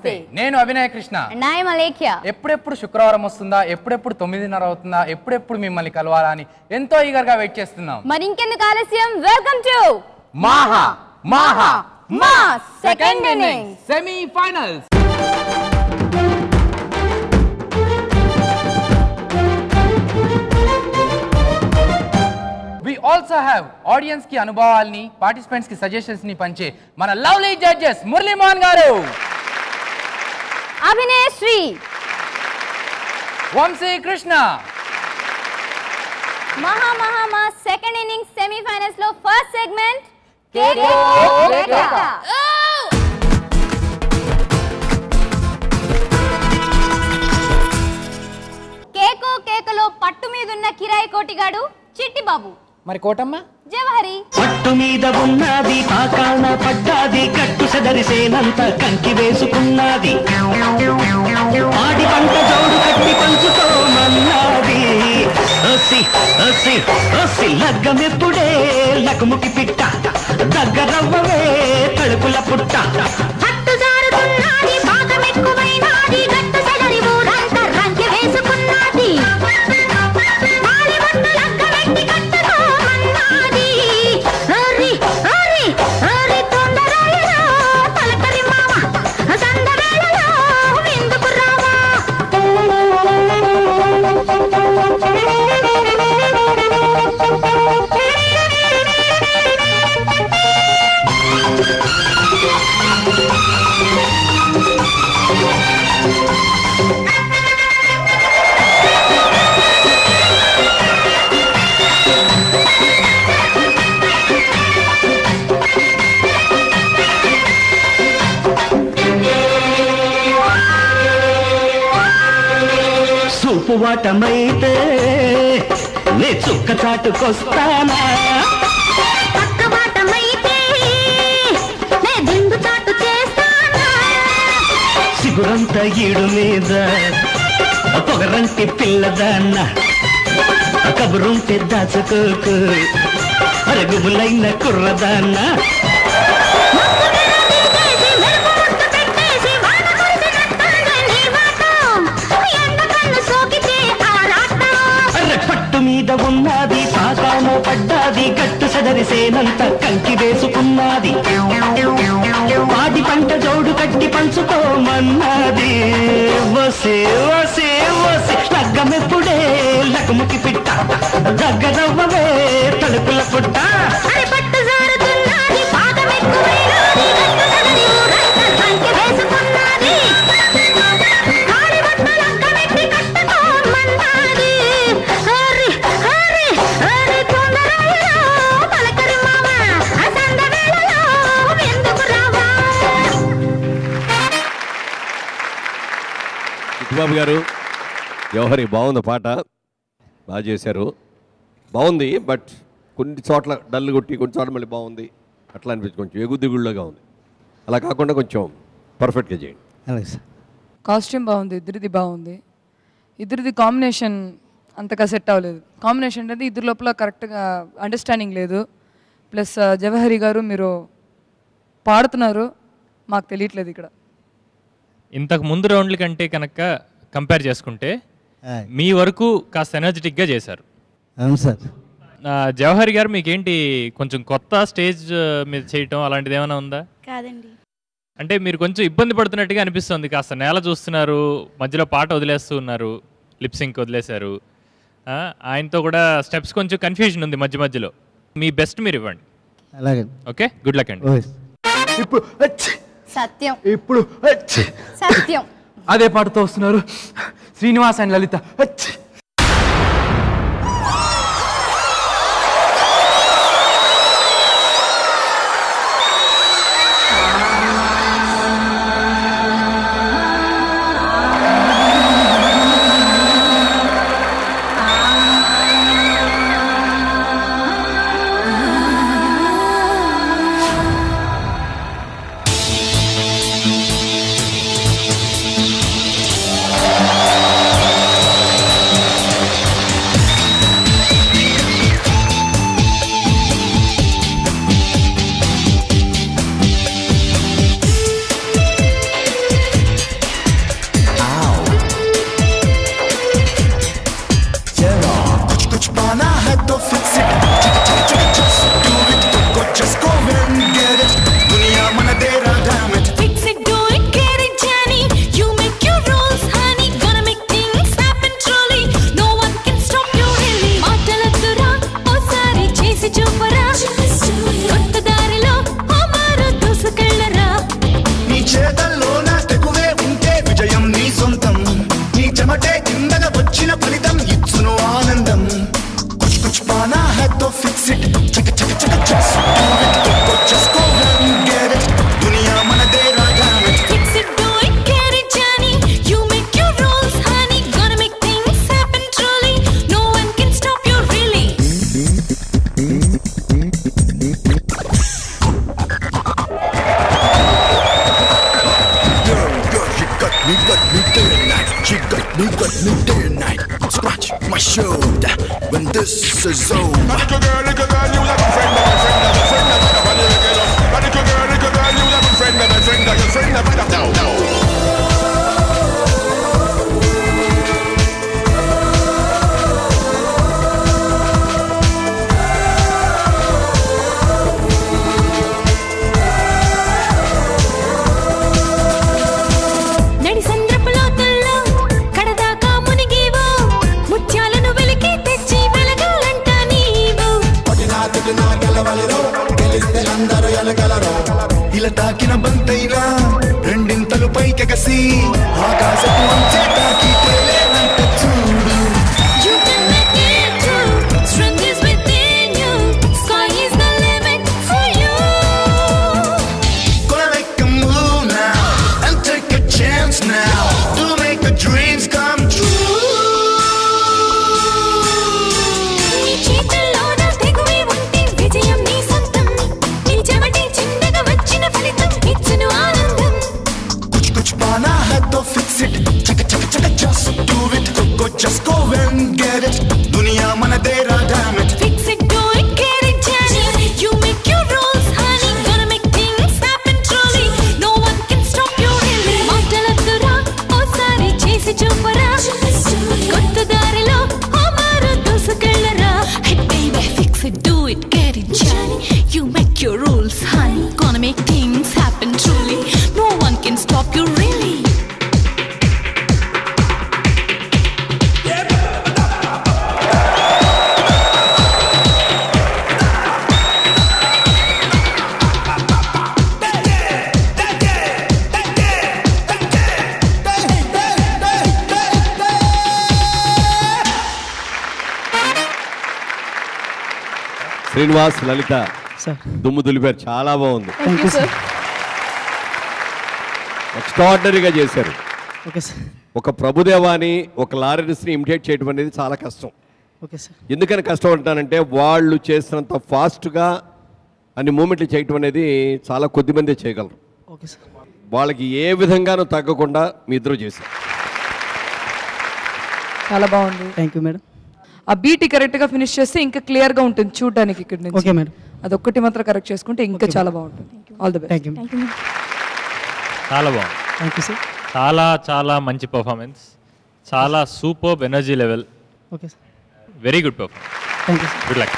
నమస్తే నేను అభినయ కృష్ణ నాయమ లేఖ్య ఎప్పుడెప్పుడు శుక్రవారం వస్తుందా ఎప్పుడెప్పుడు 9:30 అవుతుందా ఎప్పుడెప్పుడు మిమ్మల్ని కలవాలని ఎంతో ఈగర్ గా వెయిట్ చేస్తున్నాం మరి ఇంకెందుకు ఆలస్యం వెల్కమ్ టు మాహా మాహా మా second inning semi finals We also have audience की అనుభవాల్ని participants की suggestions ని పంచే మన లవ్లీ జడ్జెస్ మురళీ మోహన్ గారు అభినయ శ్రీ వంశీ కృష్ణ మా సెకండ్ ఇన్నింగ్ సెమీ ఫైనల్స్ లో ఫస్ట్ సెగ్మెంట్ కేకలో పట్టు మీద ఉన్న కిరాయి కోటిగాడు చిట్టి బాబు మరి కోటమ్మ జవహరి పట్టు మీద ఉన్నది పాకాన పడ్డాది కట్టు సెదరిసేనంత కంకి వేసుకున్నది ఆడి పంట జోడు కట్టి పంచుకోమన్నది ఒసి ఒసి ఒసి లగ్గమెప్పుడే లకుముకి పిట్ట దగ్గరవ్వవే తడుపుల పుట్ట పట్టు జారుతున్నది పాకమెక్కువైనది గట్టు సెదరి ఊరంతా రంకి వేసుకున్నది వాటమైతే నే చుక్క చాటుకొస్తానా సిగురంత ఈడు మీద పొగరంటి పిల్లదాన్న కబురుంటే దాచుకోకు అరుగుములైన కుర్రదాన్న మీద ఉన్నది పాకాన పడ్డాది గట్టు సెదరిసేనంత కంకి వేసుకున్నది వాడి పంట జోడు కట్టి పంచుకోమన్నది వసే వసే వసే లగ్గమెప్పుడే లకుముకి పిట్ట దగ్గరవ్వవే తలుపుల పుట్ట బాబు గారు జవహరి బాగుంది పాట బాగా చేశారు బాగుంది బట్ కొన్ని చోట్ల డల్ కొట్టి కొన్ని చోట్ల మళ్ళీ బాగుంది అట్లా అనిపించి కొంచెం ఎగుదిగుళ్ళగా ఉంది అలా కాకుండా కొంచెం పర్ఫెక్ట్గా చేయండి అలాగే సార్ కాస్ట్యూమ్ బాగుంది ఇద్దరిది బాగుంది ఇద్దరిది కాంబినేషన్ అంతగా సెట్ అవ్వలేదు కాంబినేషన్ అనేది ఇద్దరు లోపల కరెక్ట్గా అండర్స్టాండింగ్ లేదు ప్లస్ జవహరి గారు మీరు పాడుతున్నారు మాకు తెలియట్లేదు ఇక్కడ ఇంతకు ముందు రౌండ్ల కంటే కనుక కంపేర్ చేసుకుంటే మీ వరకు కాస్త ఎనర్జెటిక్గా చేశారు అవును సార్ జవహరి గారు మీకేంటి కొంచెం కొత్త స్టేజ్ మీద చేయటం అలాంటిది ఏమైనా ఉందా కాదండి అంటే మీరు కొంచెం ఇబ్బంది పడుతున్నట్టుగా అనిపిస్తుంది కాస్త నేల చూస్తున్నారు మధ్యలో పాట వదిలేస్తూ ఉన్నారు లిప్సింక్ వదిలేశారు ఆయనతో కూడా స్టెప్స్ కొంచెం కన్ఫ్యూజన్ ఉంది మధ్య మధ్యలో మీ బెస్ట్ మీరు ఇవ్వండి అలాగే ఓకే గుడ్ లక్ అండి ఇప్పుడు సత్యం ఇప్పుడు సత్యం అదే పాటతో వస్తున్నారు Srinivas and Lalitha me day and night. She got me day and night. Scratch my shoulder when this is over. Little girl, you have a friend, and a friend, and a friend, and a friend, and a friend. Little girl, you have a friend, and a friend, and a friend, and a friend. No. ఇలా తాకిన బంతైనా రెండింతలు పైకెగసి ఆకాశపు అంచే తాకి తేలేనంట చూడు. Gonna make a move now and take a chance now to make the dreams come true. Fix it, chaka chaka chaka, just do it. Go, just go and get it. Duniya mana dera, damn it. Fix it, do it, get it, Johnny. You make your rules, honey. Gonna make things happen truly. No one can stop you really. Maataladdura, oh sari chesi chupara. Kottu darilo, oh maru dusukellara. Hey baby, fix it, do it, get it, Johnny. You make your rules, honey. Gonna make things happen truly. No one can stop you really. Srinivas, లలిత దుమ్ము దులిపారు, చాలా బాగుంది. ఎక్స్ట్రాడినరీగా చేశారు. ఒక ప్రభుదేవాని, ఒక లారెన్స్ని imitate చేయడం అనేది చాలా కష్టం. ఎందుకని కష్టం అంటానంటే వాళ్ళు చేసినంత ఫాస్ట్గా అన్ని మూమెంట్లు చేయటం అనేది చాలా కొద్దిమందే చేయగలరు. వాళ్ళకి ఏ విధంగానూ తగ్గకుండా మీ ఇద్దరు చేశారు. చాలా బాగుంది. Thank you madam. ఆ బీట్ కరెక్ట్గా ఫినిష్ చేస్తే ఇంకా క్లియర్గా ఉంటుంది చూడడానికి ఇక్కడ నుంచి. Okay madam. అదొక్కటి మాత్రం కరెక్ట్ చేసుకుంటే ఇంకా చాలా బాగుంటుంది. All the best. Thank you. చాలా బాగుంది. Thank you sir. చాలా చాలా మంచి పర్ఫార్మెన్స్, చాలా superb energy level. Okay sir. Very good performance. Thank you sir. Good luck.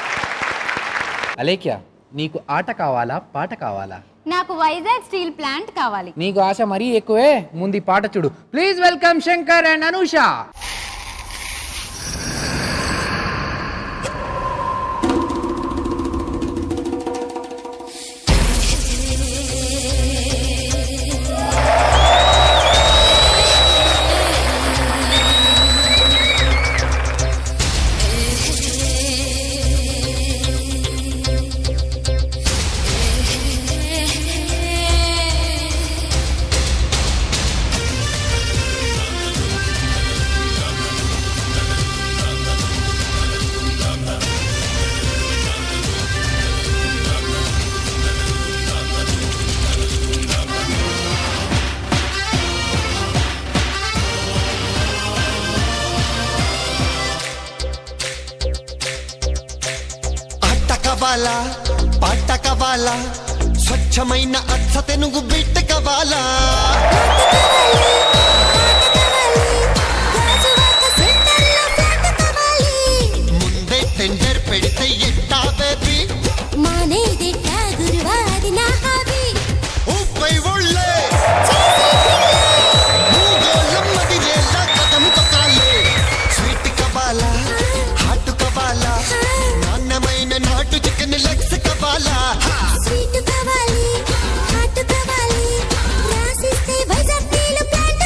Alekhya, నీకు ఆట కావాలా పాట కావాలా? నాకు వైజాగ్ స్టీల్ ప్లాంట్ కావాలి. నీకు ఆశ మరీ ఎక్కువే, ముందు పాట చూడు. Please welcome Shankar and Anusha. పాట కావాలా, స్వచ్ఛమైన అచ్చ తెనుగు బిడ్డ కావాలా, ముందే టెండర్ పెడితే ఎట్టా బేబీ, మానేదెట్టా గురువాది నా హాబీ, ఊపై ఒళ్ళే మూగోళం మదిరేలా కథం తొక్కాలే, స్వీట్ కావాలా హాట్ కావాలా, నాణ్యమైన నాటు చికెన్ లెగ్స్ కావాలా, స్వీట్ కావాలి హాట్ కావాలి, రాసిస్తే వైజాగ్ స్టీల్ ప్లాంట్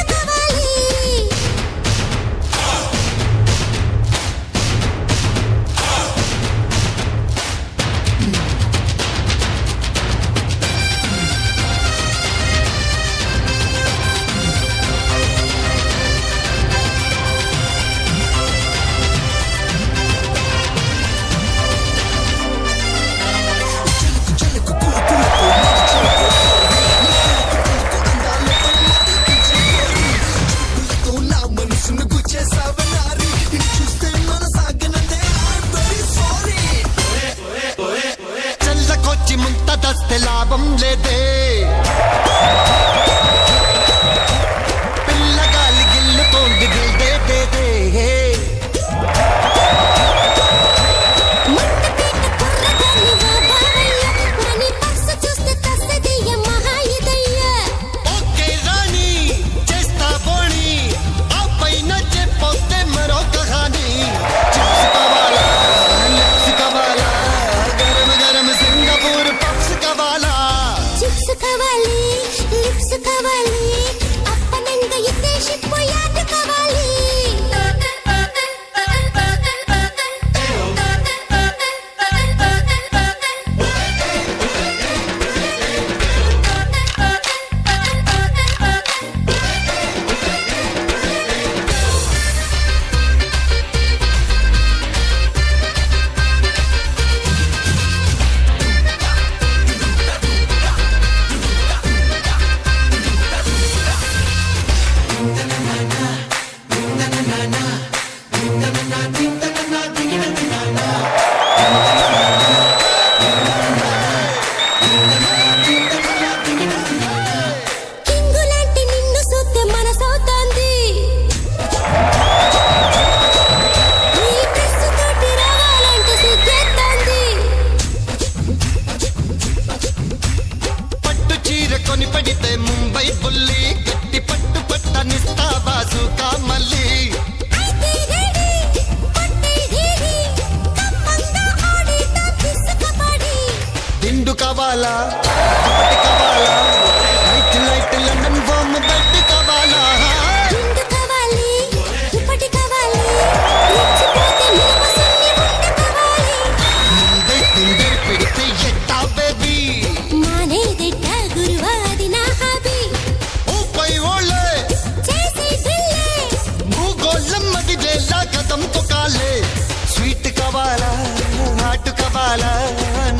కావాలా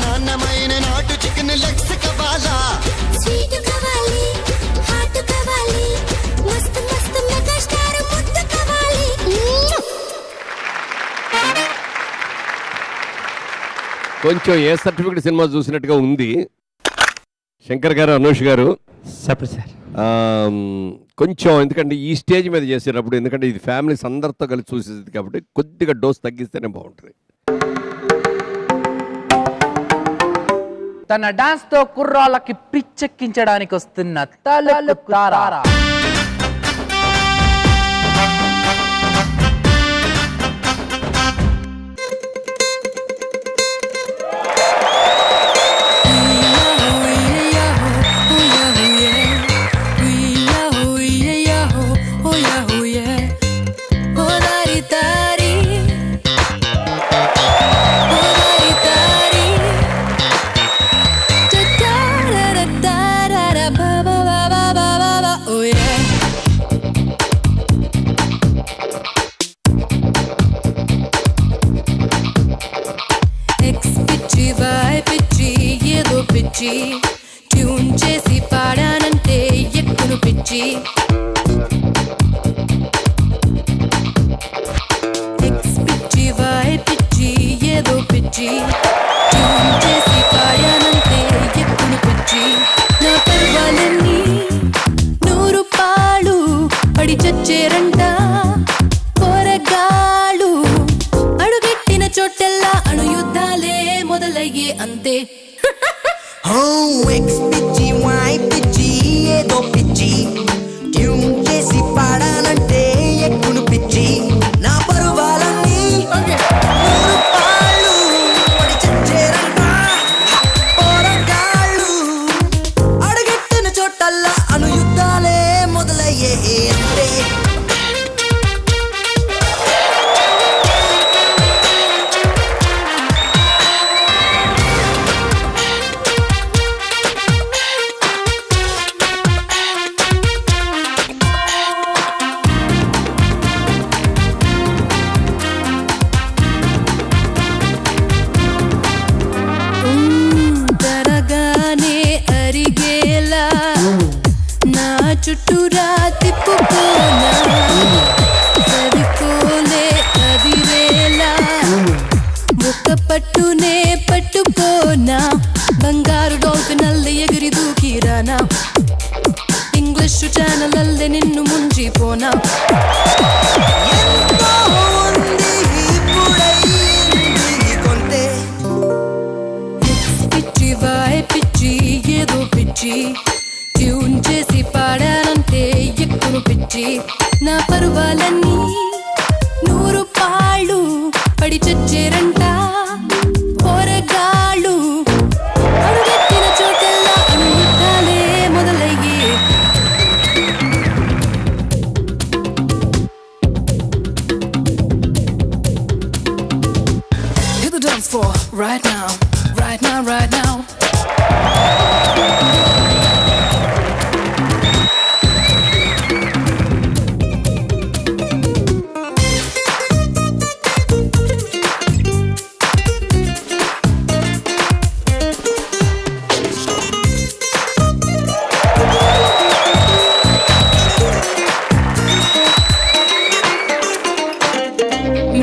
నాన్నమైన నాటు చికెన్ లెగ్స్ కావాలా స్వీట్ కావాలి హాట్ కావాలి మస్తు మస్తు మెగాస్టార్ ముద్దు కావాలి కొంచెం ఏ సర్టిఫికెట్ సినిమా చూసినట్టుగా ఉంది. శంకర్ గారు, అనూష్ గారు చెప్పండి సార్. కొంచెం ఎందుకంటే ఈ స్టేజ్ మీద చేసేటప్పుడు, ఎందుకంటే ఇది ఫ్యామిలీస్ అందరితో కలిసి చూసేది కాబట్టి కొద్దిగా డోస్ తగ్గిస్తేనే బాగుంటుంది. తన డాన్స్ తో కుర్రాళ్ళకి పిచ్చెక్కించడానికి వస్తున్న తలలుతారా. ట్యూన్ చేసి పాడానంటే ఎక్కును పిచ్చి ఎక్స్ పిచ్చి వై పిచ్చి ఏదో పిచ్చి ట్యూన్ చేసి పాడానంటే ఎక్కును పిచ్చి నా పర్వాలన్నీ 100 పాలు పడి చచ్చేరంట పోరగాళ్ళు అడుగెట్టిన చోటెల్లా అణుయుద్ధాలే మొదలయ్యే అంతే. ఎక్స్ పిచ్చి వై పిచ్చి ఏదో పిచ్చి ట్యూన్ చేసి పాడానంటే ఎక్కును పిచ్చి నా పరువాలన్నీ 100 పాలు పడి చచ్చేరంట పోరగాళ్ళు అడుగెట్టిన చోటల్లా అణుయుద్ధాలే మొదలయ్యే అంతే. చుట్టూరా తిప్పుకోనా సరిపోలే అదిరేలా ఒక్క పట్టునే పట్టుకోనా బంగారు డాల్ఫిన్ అల్లె ఎగిరి దూకిరానా ఇంగ్లీష్ ఛానల్ అల్లె నిన్ను ముంచిపోనా పిచ్చి వై పిచ్చి ఏదో పిచ్చి ట్యూన్ చేసి పాడానంటే ఎక్కును పిచ్చి నా పరువాలన్నీ 100 పాళ్ళు పడి చచ్చేరంట పోరగాళ్ళు అడుగెట్టిన చోటెల్లా అణుయుద్ధాలే మొదలయ్యే. Hit the dance floor right now, right now, right now.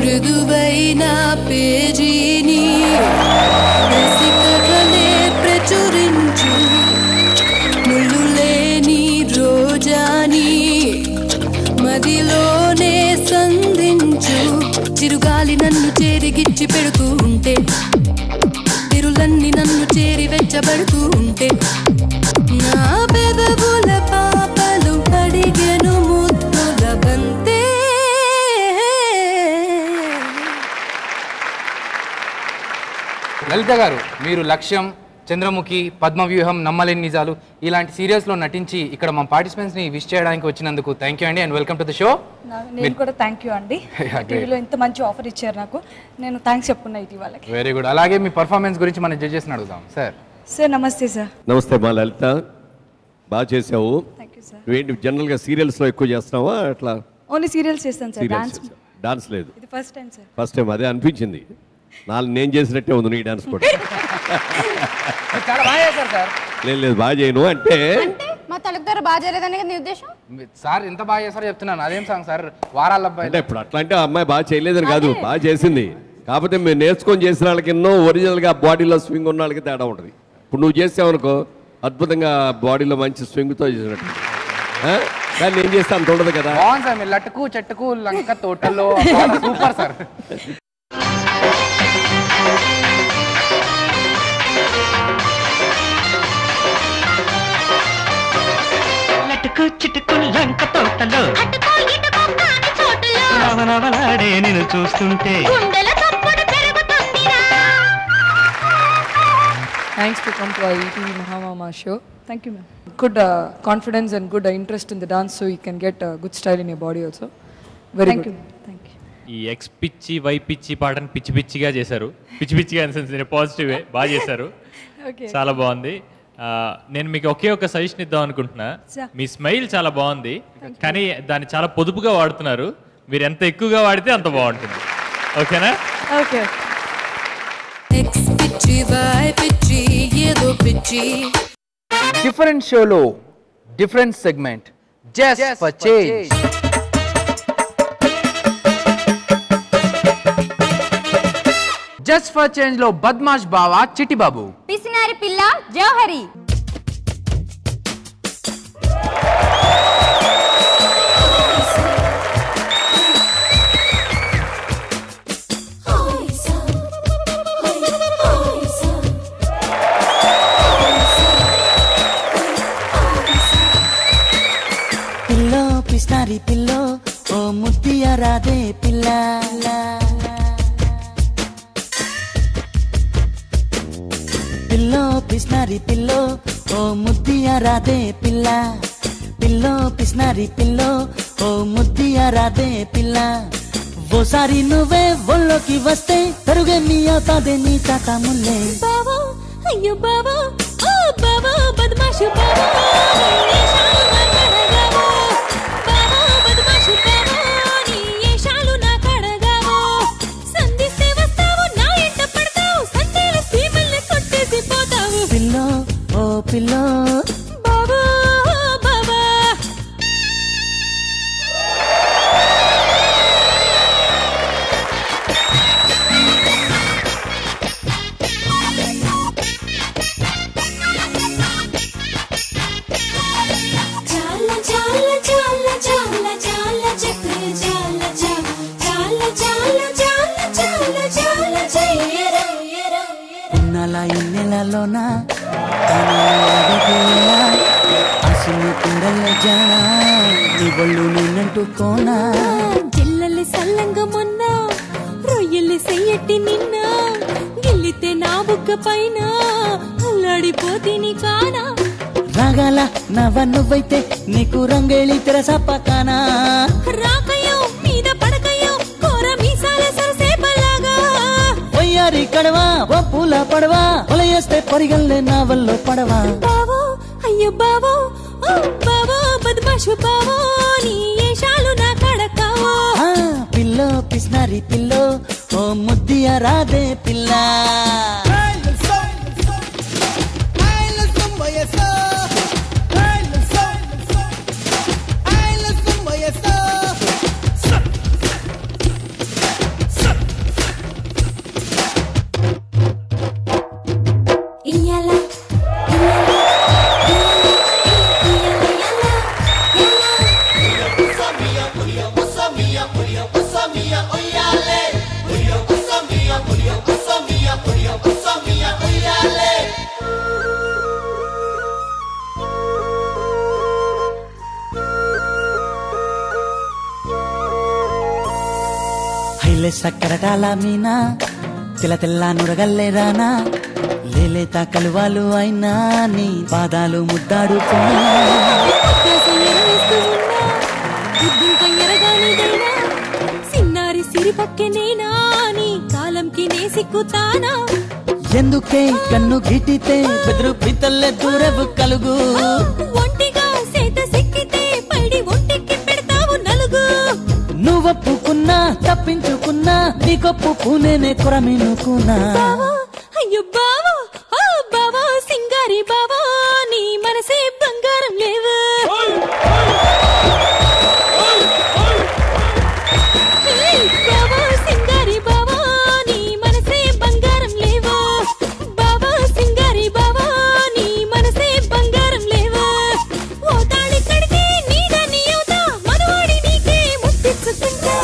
మృదువైన పేజీని రసికలే ప్రచురించు ముళ్ళు లేని రోజాని మదిలోనే సంధించు చిరుగాలి నన్ను చేరిగిచ్చి పెడుతూ ఉంటే తిరులన్నీ నన్ను చేరి వెచ్చబడుతూ ఉంటే నా పెదవుల పాపలు అడిగెను ముద్దుల బంతే. లలిత గారు, మీరు లక్ష్యం, చంద్రముఖి, పద్మవ్యూహం, నమ్మలేని నిజాలు ఇలాంటి సీరియల్స్లో నటించి ఇక్కడ మా పార్టిసిపెంట్స్ని విష్ చేయడానికి వచ్చినందుకు థ్యాంక్ యూ అండి and welcome to the show. నేను కూడా థ్యాంక్ యూ అండి. టీవీలో ఇంత మంచి ఆఫర్ ఇచ్చారు నాకు, నేను థ్యాంక్స్ చెప్పుకున్నా ఇటీ వాళ్ళకి. Very good. అలాగే మీ పర్ఫార్మెన్స్ గురించి మన జడ్జెస్ని అడుగుదాం. సార్ నమస్తే సార్. నమస్తే మా లలిత, బాగా చేసావు. Thank you sir. నువ్వేంటి జనరల్గా సీరియల్స్లో ఎక్కువ చేస్తున్నావా? అట్లా ఓన్లీ సీరియల్స్ చేస్తాను సార్, డాన్స్ లేదు. ఇది first time sir. First time అదే అనిపించింది. నేను చేసినట్టే ఉంది నీ డాన్స్ కూడా. చాలా బాగా చేశారు సార్. లేదు బాగా చేయను అంటే మా తలుపుతారు బాగా చేయలేదని నీ ఉద్దేశం? సార్ ఎంత బాగా చేస్తారో చెప్తున్నాను. అదేం సాంగ్ సార్? వారాల అబ్బాయి అంటే ఇప్పుడు అట్లా అంటే ఆ అమ్మాయి బాగా చేయలేదని కాదు, బాగా చేసింది. కాకపోతే మీరు నేర్చుకొని చేసిన వాళ్ళకి ఎన్నో ఒరిజినల్గా బాడీలో స్వింగ్ ఉన్న వాళ్ళకి తేడా ఉంటుంది. ఇప్పుడు నువ్వు చేసావనుకో అద్భుతంగా బాడీలో మంచి స్వింగ్తో చేసినట్టు, కానీ నేను చేస్తే అంత ఉండదు కదా. బాగుంది సార్. మీరు లట్టుకు చెట్టుకు లంక తోటలో సూపర్ సార్. లటుకు చిటుకు లంక తోటలో నవనవలాడే నేను చూస్తుంటే. Thanks to come to our ETV Mahamama show. Thank you, ma'am. Good confidence and good interest in the dance, so you can get good style in your body also. Very good. Thank you. ఈ X పిచ్చి why పిచ్చి పాటను పిచ్చి పిచ్చిగా చేశారు. పిచ్చి పిచ్చిగా అనిపించింది, పాజిటివే, బాగా చేశారు. చాలా బాగుంది. నేను మీకు ఒకే ఒక సజెషన్ ఇద్దాం అనుకుంటున్నా. మీ స్మైల్ చాలా బాగుంది, కానీ దాన్ని చాలా పొదుపుగా వాడుతున్నారు. మీరు ఎంత ఎక్కువగా వాడితే అంత బాగుంటుంది. ఓకేనా? Okay. డిఫరెంట్ షోలో different segment just for change. Just for change లో బద్మాష్ బావా చిట్టిబాబు, పిసినారి పిల్ల జవహరి. పిల్లో పిస్నారి పిల్లో ఓ ముద్దియ రాదే పిల్ల. పిల్లో పిస్నారి పిల్లో ఓ ముద్దియ రాదే పిల్ల. పిల్లో పిస్నారి పిల్లో ఓ ముద్దియ రాదే పిల్ల. ఓసారి నువ్వే ఒళ్ళోకి వస్తే తరుగే మీ అవుతాదే నీ తాత ముల్లే. బావా అయ్యో బావా ఓ బావా బద్మాషు బావా పిల్లో ఓ పిల్లో బావా బావా. చాలా చాలా చాలా చాలా చాలా చక్కెర చాలా చాలా చాలా చాలా చాలా చాలా చెయ్యరా ఉన్నల ఇన్నెలలోన అసలు కుండల జానా నీ ఒళ్ళు నేనంటుకోనా. జిల్లలి సల్లంగా మొన్న రొయ్యలి సెయ్యట్టి నిన్న గిల్లితే నా బుగ్గ పైన అల్లాడిపోతిని కానా. రాగాల నవ్వ నువ్వైతే నీకు రంగేళి తెరసప్పకానా. రాకయో మీద పడకయో కోర మీసాల సరసేపలాగా. వయ్యారి కడవా ఓ పూల పడవా ఒలయేస్తే పరిగల్లే నా వల్లో పడవా. బావో అయ్యో బావో ఓ బావో బద్మాషు బావో నీ ఏషాలు నా కడకావో. పిల్లో పిస్నారి పిల్లో ఓ ముద్దియ రాదే పిల్ల. సక్కరటాల మీనా తెల్ల తెల్ల నురగల్లే రానా. లేలేత కలువాలు అయినా నీ పాదాలు ముద్దాడు సిన్నారి సిరి పక్కెనేనా నీ కాలంకి నే సిక్కుతానా. ఎందుకే కన్ను గిటితే బెదురు పితల్లే దూరవు కలుగు. ఒంటిగా సేత సిక్కితే పైడి ఒంటికి పెడతావు నలుగు. నువ్వొప్పుకో తప్పుకున్నా తప్పించుకున్నా నీ కొప్పు పూనేనే కొరమినుకున్నా అయ్యో బావా ఆ బావా సింగారి బావా నీ మనసే బంగారం లేవా బావా సింగారి బావా నీ మనసే బంగారం లేవా బావా సింగారి బావా నీ మనసే బంగారం లేవా ఓ తాళి కడితే నీదని అవుతా మనవాడి నీకే ముట్టించుకుంటా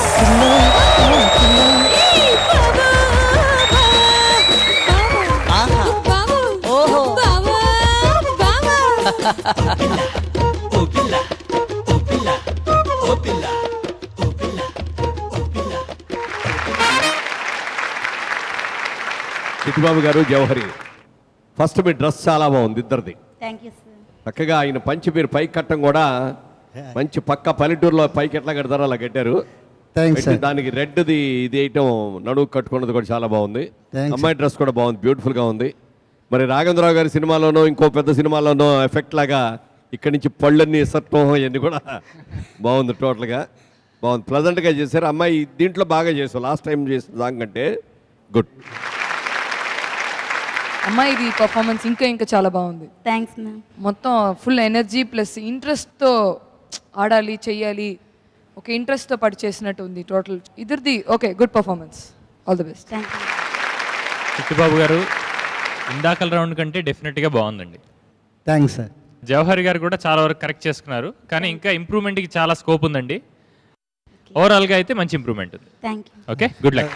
చిట్టుబాబు గారు, జవహరి, ఫస్ట్ మీ డ్రెస్ చాలా బాగుంది ఇద్దరిది. Thank you sir. చక్కగా ఆయన పంచి మీరు పైకి కట్టడం కూడా మంచి పక్క పల్లెటూరులో పైకి ఎట్లా కడతారో అలా కట్టారు. దానికి రెడ్ది ఇది వేయటం నడువు కట్టుకున్నది కూడా చాలా బాగుంది. అమ్మాయి డ్రెస్ కూడా బాగుంది, బ్యూటిఫుల్గా ఉంది. మరి రాఘవేంద్రరావు గారి సినిమాలోనో ఇంకో పెద్ద సినిమాలోనో ఎఫెక్ట్ లాగా ఇక్కడి నుంచి పళ్ళన్నీ సత్వం ఇవన్నీ కూడా బాగుంది. టోటల్గా బాగుంది, ప్లజెంట్గా చేశారు. అమ్మాయి దీంట్లో బాగా చేసావు, లాస్ట్ టైం చేసిన దానికంటే గుడ్. అమ్మాయిది పర్ఫార్మెన్స్ ఇంకా చాలా బాగుంది. Thanks ma'am. మొత్తం ఫుల్ ఎనర్జీ ప్లస్ ఇంట్రెస్ట్తో ఆడాలి చెయ్యాలి, ఒక ఇంట్రెస్ట్తో పాటు చేసినట్టు ఉంది టోటల్ ఇద్దరిది. Okay, good performance, all the best. Thank you. Chittubabu గారు ఇందాకల రౌండ్ కంటే డెఫినెట్గా బాగుందండి. Thanks sir. జవహర్ గారు కూడా చాలా వరకు కరెక్ట్ చేసుకున్నారు, కానీ ఇంకా ఇంప్రూవ్మెంట్కి చాలా స్కోప్ ఉందండి. ఓవరాల్గా అయితే మంచి ఇంప్రూవ్మెంట్ ఉంది. Thank you. Okay, good luck.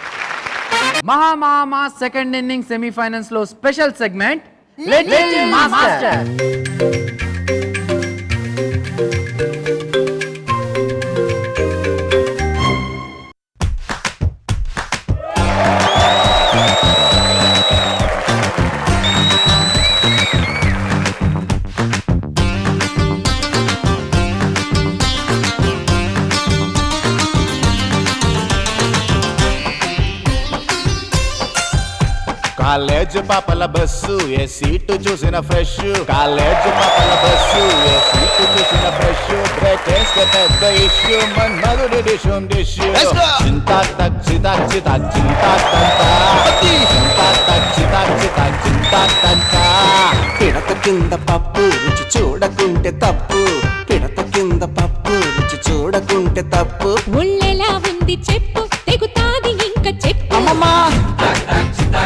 మహా సెకండ్ ఇన్నింగ్ సెమీఫైనల్స్ లో special segment little master. College పాపల బస్సు ఏ సీటు చూసిన ఫ్రెష్, కాలేజ్ పాపల బస్సు ఏ సీటు చూసిన ఫ్రెష్, బ్రేక్ వేస్తే పెద్ద ఇష్యూ మన్మధుడి డిషుం డిష్. చింతా తక్ చితా చితా చింతా తంతా, చింతా తక్ చితా చితా చింతా తంతా. పిడత కింద పప్పు రుచి చూడకుంటే తప్పు, పిడత కింద పప్పు రుచి చూడకుంటే తప్పు. ఒళ్ళెలా ఉంది చెప్పు, తెగుతాది ఇంకా చెప్పు. అమ్మమ్మా చింతా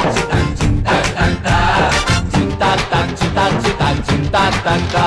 తంతా.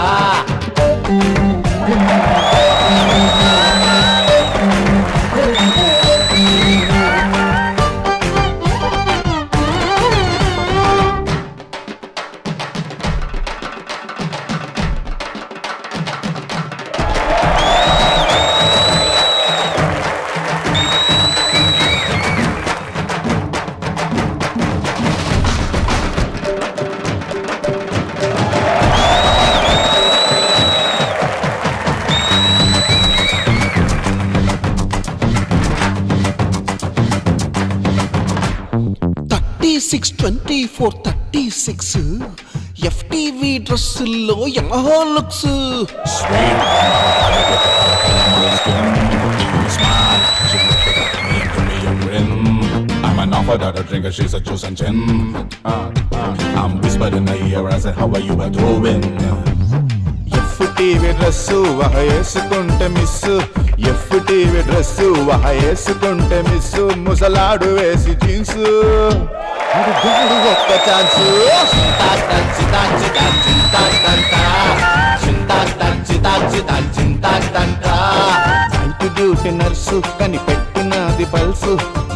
FTV డ్రెస్సుల్లో Yamaha looks. I'm an offer that a drinker, she's a juice and gin. I'm whispering in her ear, I said, how are you doing? FTV dress వహ వేసుకుంటే మిస్సు, FTV డ్రెస్సు వహ వేసుకుంటే మిస్సు, ముసలాడు వేసి jeans ఒక్క chance. Night duty nurse కనిపెట్టినది pulse,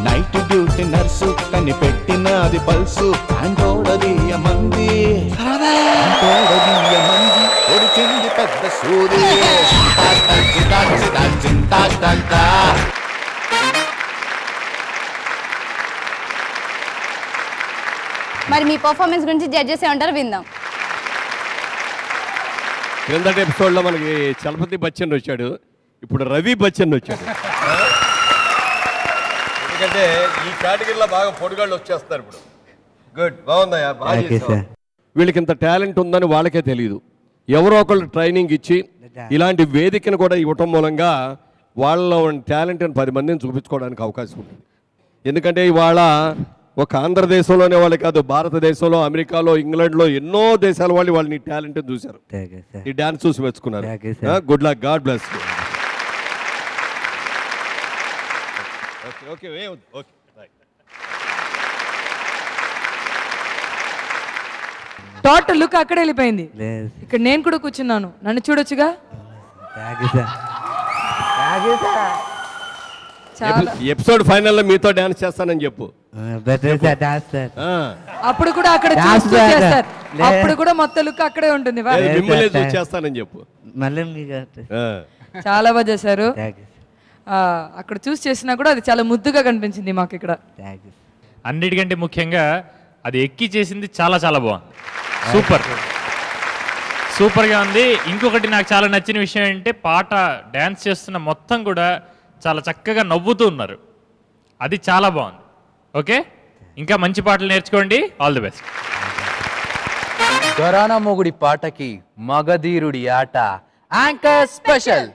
night duty nurse కనిపెట్టినది pulse. అంటోడదీయ మంది ఒడిచింది పెద్ద సూది. మరి మీ పర్ఫార్మెన్స్ గురించి జడ్జెస్ ఏమంటారు విందాం. క్రిందటి ఎపిసోడ్లో మనకి చలపతి బచ్చన్ వచ్చాడు, ఇప్పుడు రవి బచ్చన్ వచ్చాడు. ఎందుకంటే ఈ కేటగిరీలో బాగా పొడిగాళ్ళు వచ్చేస్తారు ఇప్పుడు. గుడ్, బాగుందయ్యా, బాగా చేశావు. వీళ్ళకి ఇంత టాలెంట్ ఉందని వాళ్ళకే తెలియదు. ఎవరో ఒకళ్ళు ట్రైనింగ్ ఇచ్చి ఇలాంటి వేదికను కూడా ఇవ్వటం మూలంగా వాళ్ళలో ఉన్న టాలెంట్ని 10 మందిని చూపించుకోవడానికి అవకాశం ఉంటుంది. ఎందుకంటే ఇవాళ ఒక ఆంధ్రదేశంలోనే వాళ్ళు కాదు, భారతదేశంలో, అమెరికాలో, ఇంగ్లాండ్లో ఎన్నో దేశాల వాళ్ళు వాళ్ళని టాలెంట్ చూశారు, ఈ డాన్స్ చూసి మెచ్చుకున్నారు. Good luck, God bless. Okay okay. Total look అక్కడే వెళ్ళిపోయింది. ఇక్కడ నేను కూడా కూర్చున్నాను, నన్ను చూడొచ్చుగా. ఎపిసోడ్ ఫైనల్లో మీతో డాన్స్ చేస్తానని చెప్పు. అప్పుడు కూడా అక్కడ చేస్తారు, అప్పుడు కూడా మొత్తం లుక్ అక్కడే ఉంటుంది. మిమ్మల్ని చేస్తానని చెప్పు. చాలా బాగా చేశారు. అక్కడ చూసి చేసినా కూడా అది చాలా ముద్దుగా కనిపించింది మాకు ఇక్కడ. అన్నిటికంటే ముఖ్యంగా అది ఎక్కి చేసింది చాలా చాలా బాగుంది. సూపర్గా ఉంది. ఇంకొకటి నాకు చాలా నచ్చిన విషయం ఏంటంటే పాట డ్యాన్స్ చేస్తున్న మొత్తం కూడా చాలా చక్కగా నవ్వుతూ ఉన్నారు. అది చాలా బాగుంది. ఓకే, ఇంకా మంచి పాటలు నేర్చుకోండి. All the best. ఘరానా మొగుడి పాటకి మగధీరుడి ఆట anchor special.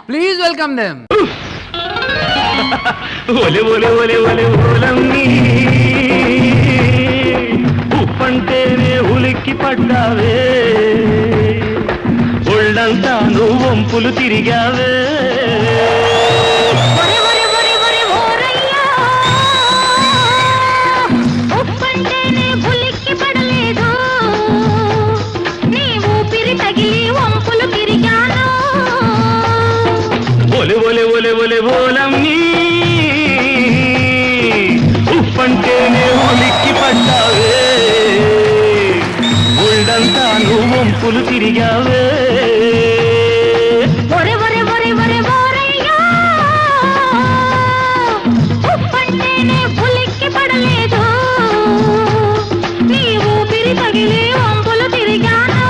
Please welcome them. ఒలే ఒలే ఒలే ఒలే ఓలమ్మి ఉప్పంటేనే ఉలిక్కి పడ్డావే ఒళ్ళంతా నువ్వు వంపులు తిరిగావే ఒప్పంటేనే పులిక్కి పడలేదు నీ ఊపిరి తగిలి వంపులు తిరిగాను ఒలె ఒలె ఒలె ఒలె ఓలమ్మి ఉప్పంటేనే ఉలిక్కి పడ్డావే ఒళ్ళంతా నువ్వు వంపులు తిరిగావే ఒరే ఒరే ఒరే ఒరే ఓరయ్యా ఉప్పంటేనే పులిక్కి పడలేదు నీ ఊపిరి తగిలి వంపులు తిరిగాను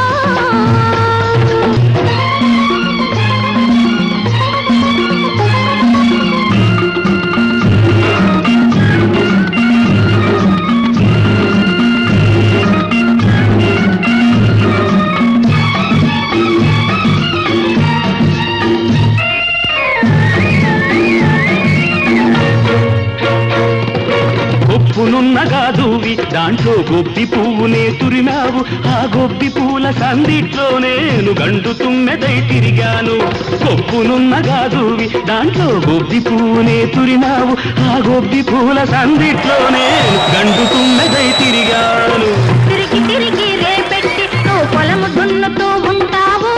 కొప్పునున్నగా దూవి దాంట్లో గొబ్బి పువ్వునే తురిమావు ఆ గొబ్బి పూల సందిట్లో నేను గండు తుమ్మెదై తిరిగాను కొప్పునున్నగా దూవి దాంట్లో గొబ్బి పువ్వునే తురిమావు ఆ గొబ్బి పూల సందిట్లో నేను గండు తుమ్మెదై తిరిగాను తిరిగి తిరిగి రేపెట్టి నువ్వు పొలము దున్నుతూ ఉంటావు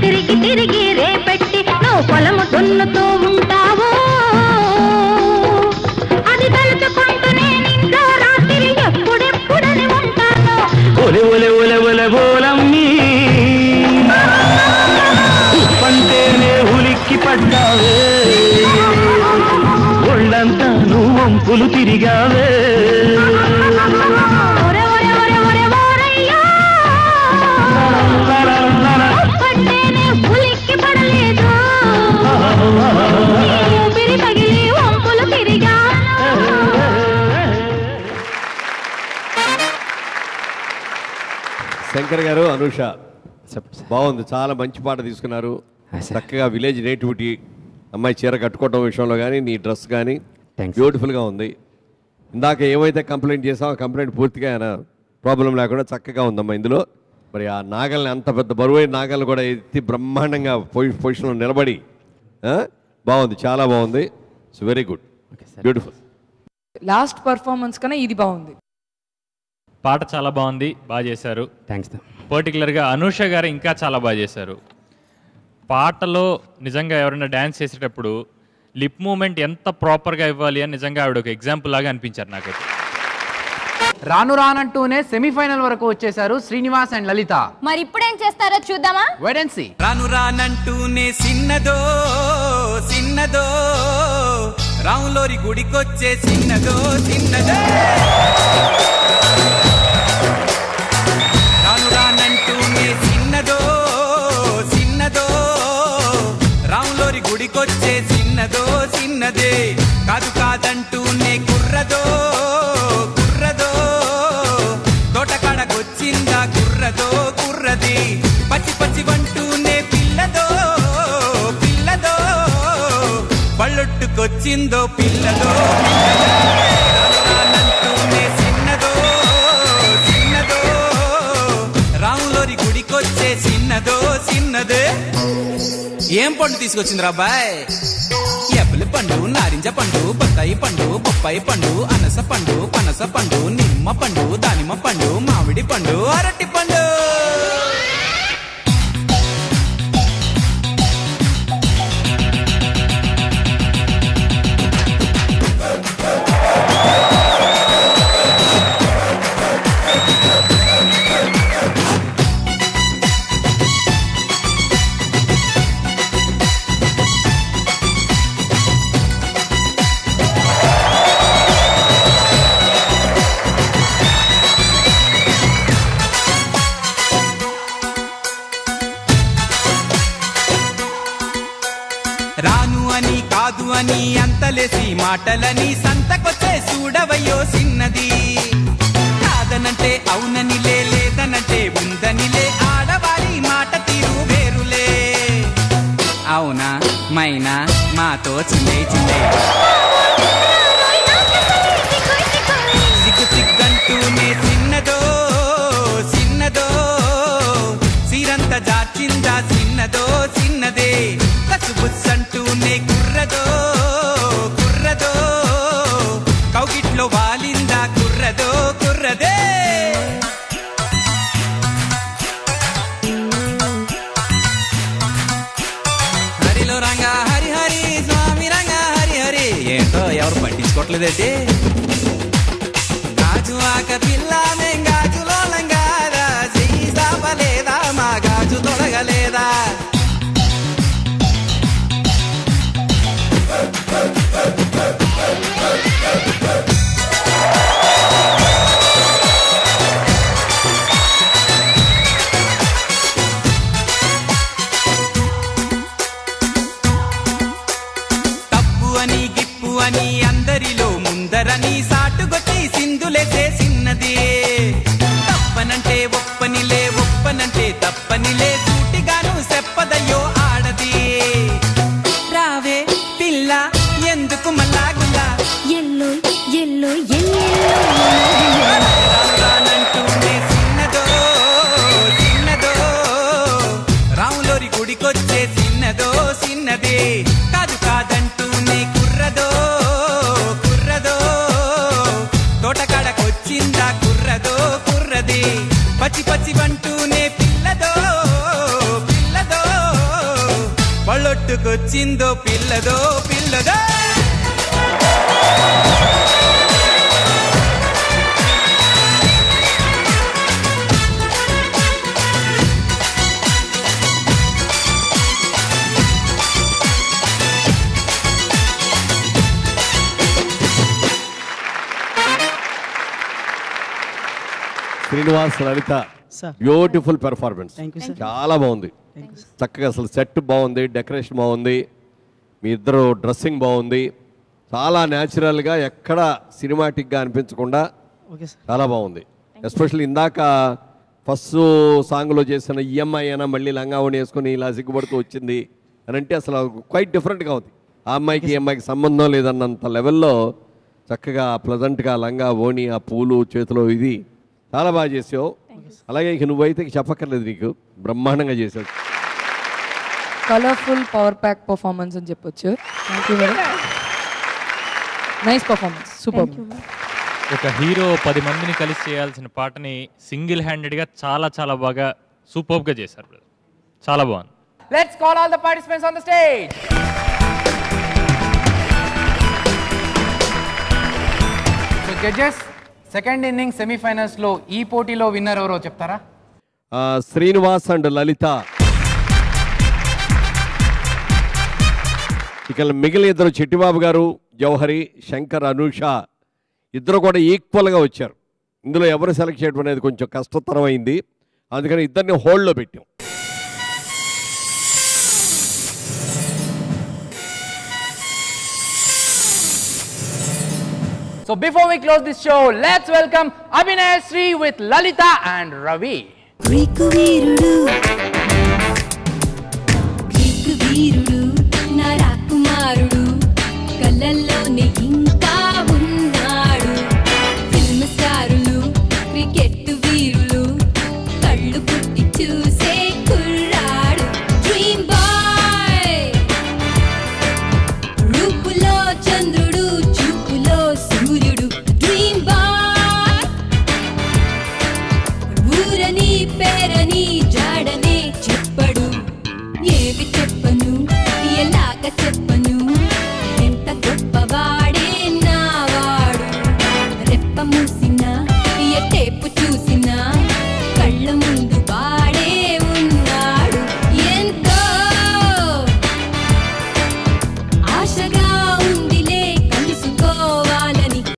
తిరిగి తిరిగి రేపెట్టి నువ్వు పొలము దున్నుతూ ఉంటావు అది తలుచుకుంటూ నేను ఇంట్లో రాత్రి ఎప్పుడెప్పుడని ఉంటాను ఒలె ఒలె ఒలె ఒలె ఓలమ్మి ఉప్పంటేనే ఉలిక్కి పడ్డావే ఒళ్ళంతా నువ్వు వంపులు తిరిగావే ఒరే ఒరే ఒరే ఒరే ఓరయ్యా ఉప్పంటేనే పులిక్కి పడలేదు నీ ఊపిరి తగిలి వంపులు తిరిగాను శంకర్ గారు, అనూష బాగుంది, చాలా మంచి పాట తీసుకున్నారు. చక్కగా విలేజ్ నేటివిటీ, అమ్మాయి చీర కట్టుకోవడం విషయంలో కానీ నీ డ్రెస్ కానీ బ్యూటిఫుల్గా ఉంది. ఇందాక ఏమైతే కంప్లైంట్ చేసామో కంప్లైంట్ పూర్తిగా ప్రాబ్లం లేకుండా చక్కగా ఉందమ్మా ఇందులో. మరి ఆ నాగల్ని, అంత పెద్ద బరువైన నాగల్ని కూడా ఎత్తి బ్రహ్మాండంగా పొజిషన్లో నిలబడి బాగుంది, చాలా బాగుంది. It's very good, beautiful. Last performance కన్నా ఇది బాగుంది. పాట చాలా బాగుంది, బాగా చేశారు. థ్యాంక్స్. పర్టికులర్గా అనూష గారు ఇంకా చాలా బాగా చేశారు. పాటలో నిజంగా ఎవరైనా డ్యాన్స్ చేసేటప్పుడు లిప్ మూమెంట్ ఎంత ప్రాపర్గా ఇవ్వాలి అని నిజంగా ఆవిడ ఒక ఎగ్జాంపుల్ లాగా అనిపించారు నాకైతే. రాను రానంటూనే సెమీఫైనల్ వరకు వచ్చేసారు శ్రీనివాస్ అండ్ లలిత. మరి ఇప్పుడేం చేస్తారో చూద్దామా? Wait and see. రాను రానంటూనే సిన్నదో సిన్నదో రాములోరి గుడికొచ్చే సిన్నదో సిన్నదో రాను రానంటూనే సిన్నదో సిన్నదో రాములోరి గుడికొచ్చే సిన్నదో సిన్నదే కాదు కాదంటూనే కుర్రదో కుర్రదో తోటకాడకొచ్చిందా కుర్రదో కుర్రది పచ్చి పచ్చి వంటూనే పిల్లదో పిల్లదో పళ్ళొట్టుకొచ్చిందో పిల్లదో రానంటూనే సిన్నదో సిన్నదో రాములోరి గుడికొచ్చే సిన్నదో సిన్నదే. ఏం పండు తీసుకొచ్చింది రాబాయ్? యాపిల్ పండు, నారింజ పండు, బత్తాయి పండు, బొప్పాయి పండు, అనస పండు, పనస పండు, నిమ్మ పండు, దానిమ్మ పండు, మామిడి పండు, అరటి పండు. రాను అని కాదు అని అంతలేసి మాటలని సంతకొచ్చే చూడవయ్యో సిన్నది. కాదనంటే అవునని లేదనంటే ఉందనిలే ఆడవారి మాట తీరు వేరులే. అవునా మైనా మాతో చిందే చిందే సిగ్గు సిగ్గంటూనే సిన్నదో సిన్నదో చిన్నదో చిన్నదే కసుబుస్సంటూనే కుర్రదో కుర్రదో కౌగిట్లో వాలిందా కుర్రదో కుర్రదే హరిలో రంగా హరి హరి స్వామి రంగా హరి హరి ఏంటో ఎవరు పట్టించుకోవట్లేదండి గాజు ఆక పిల్ల మేం గాజులో లంగారా చెయ్యి సాపలేదా మా గాజు తొడగలేదా తప్పు అని గిప్పు అని అందరిలో ముందరని సాటుగొచ్చి సింధులేసే చిన్నది తప్పనంటే ఒప్పనిలే ఒప్పనంటే తప్పనిలే సూటిగాను చెప్పదయ్యో ఆడది రావే పిల్ల ఎందుకు మల్లాగుల్లా ఎల్లో ఎల్లో రానంటూనే చిన్నదో చిన్నదో రాములోరి గుడికొచ్చే చిన్నదో చిన్నదే కాదు కాదంటూనే కుర్రదో కుర్రదో తోటకాడకొచ్చిందా కుర్రదో కుర్రది పచ్చి పచ్చి వంటూనే పిల్లదో పిల్లదో బళ్ళొట్టుకొచ్చిందో పిల్లదో పిల్లదో శ్రీనివాస్ లలిత బ్యూటిఫుల్ పెర్ఫార్మెన్స్ చాలా బాగుంది చక్కగా అసలు సెట్ బాగుంది డెకరేషన్ బాగుంది మీ ఇద్దరు డ్రెస్సింగ్ బాగుంది చాలా న్యాచురల్గా ఎక్కడ సినిమాటిక్గా అనిపించకుండా చాలా బాగుంది ఎస్పెషల్లీ ఇందాక ఫస్ట్ సాంగ్లో చేసిన ఈఎంఐ అయినా మళ్ళీ లంగావణి వేసుకొని ఇలా సిగ్గుపడుతూ వచ్చింది అని అంటే అసలు క్వైట్ డిఫరెంట్గా ఉంది ఆ అమ్మాయికి ఈ అమ్మాయికి సంబంధం లేదన్నంత లెవెల్లో చక్కగా ప్లజెంట్గా లంగా ఓణి ఆ పూలు చేతిలో ఇది చాలా బాగా చేసావు అలాగే ఇక నువ్వైతే చెప్పక్కర్లేదు నీకు బ్రహ్మాండంగా చేసావు కలర్ఫుల్ పవర్ ప్యాక్ పర్ఫార్మెన్స్ అని చెప్పొచ్చు thank you madam nice performance super ఒక హీరో 10 మందిని కలిసి చేయాల్సిన పాటని సింగిల్ హ్యాండెడ్గా చాలా చాలా బాగా సూపర్గా చేశారు బ్రదర్ చాలా బాగుంది Let's call all the participants on the stage. So judges, second inning semifinals లో ఈ పోటీలో విన్నర్ ఎవరో చెప్తారా? శ్రీనివాస్ అండ్ లలిత. ఇక మిగిలిన ఇద్దరు చిట్టిబాబు గారు, జౌహరి, శంకర్, అనూష ఇద్దరు కూడా ఈక్వల్గా వచ్చారు. ఇందులో ఎవరు సెలెక్ట్ చేయడం అనేది కొంచెం కష్టతరం అయింది, అందుకని ఇద్దరిని హోల్డ్లో పెట్టాం. So before we close this show, let's welcome Abhinay Sri with Lalita and Ravi. Greek వీరుడు నా రాకుమారుడు కళ్ళల్లోనే ఇంకా ఉన్నాడు. ఫిల్మ్ స్టారులు, క్రికెట్ వీరులు, కళ్ళు పుట్టి చూసే కుర్రాడు. డ్రీమ్ బాయ్, రూపులో చంద్రుడు, చూపులో సూర్యుడు. డ్రీమ్ బాయ్, ఊరని పేరని జాడనే చెప్పడు. ఏవి చెప్పను, ఎలాగ చెప్పను.